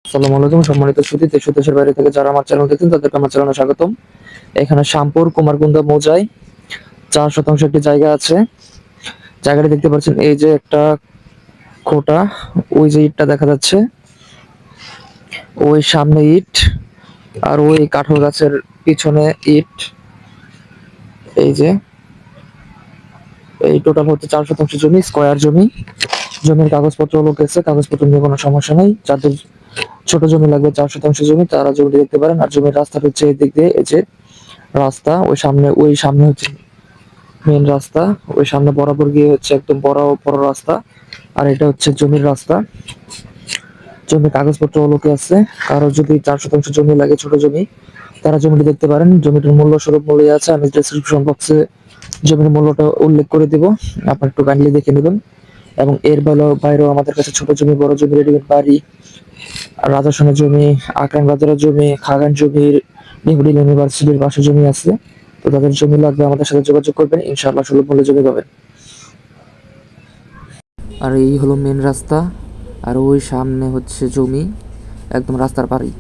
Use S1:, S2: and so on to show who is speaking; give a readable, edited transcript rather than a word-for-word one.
S1: আসসালামু আলাইকুম সম্মানিত সুধী, দেশ ও দেশের বাইরে থেকে যারা আমার চ্যানেল দেখছেন তাদেরকে আমার চ্যানেলে স্বাগতম। এখানে শ্যামপুর কুমারকুন্দা মৌজায় 4 শতাংশ একটি জায়গা আছে। জায়গাটি দেখতে পাচ্ছেন, এই যে একটা খোটা, ওই যে ইটটা দেখা যাচ্ছে, ওই সামনে ইট, আর ওই কাঁঠাল গাছের পিছনে ইট। এই যে এই টোটাল হচ্ছে 4 শতাংশ জমি, স্কয়ার জমি। জমির কাগজপত্র গেছে, কাগজপত্র নিয়ে কোনো সমস্যা নেই। যাদের ছোট জমি লাগবে 4 শতাংশ জমি, তারা জমিটি দেখতে পারেন। আর জমির রাস্তাটা হচ্ছে এই দিক দিয়ে, এই যে রাস্তা, ওই সামনে হচ্ছে মেন রাস্তা, ওই সামনে বরাবর গিয়ে হচ্ছে একদম বড় বড় রাস্তা। আর এটা হচ্ছে জমির রাস্তা। জমির কাগজপত্র লোকে আছে। কারো যদি 4 শতাংশ জমি লাগে, ছোট জমি, তারা জমিটি দেখতে পারেন। জমিটির মূল্য স্বরূপ মূল্য আছে, আমি ডেসক্রিপশন বক্সে জমির মূল্যটা উল্লেখ করে দিব, আপনার একটু কাইন্ডলি দেখে নেবেন। এবং এর বাইরেও আমাদের কাছে ছোট জমি, বড় জমি, রেডিমেড বাড়ি, রাজাসনের জমি, আকরাম বাজারের জমি, খাগান জমির, নিহুরিল ইউনিভার্সিটির পাশে জমি আছে। তো তাদের জমি লাগবে, আমাদের সাথে যোগাযোগ করবেন, ইনশাআল্লাহ সুলভ মূল্যে জমি পাবেন। আর এই হলো মেন রাস্তা, আর ওই সামনে হচ্ছে জমি, একদম রাস্তার পাড়ি।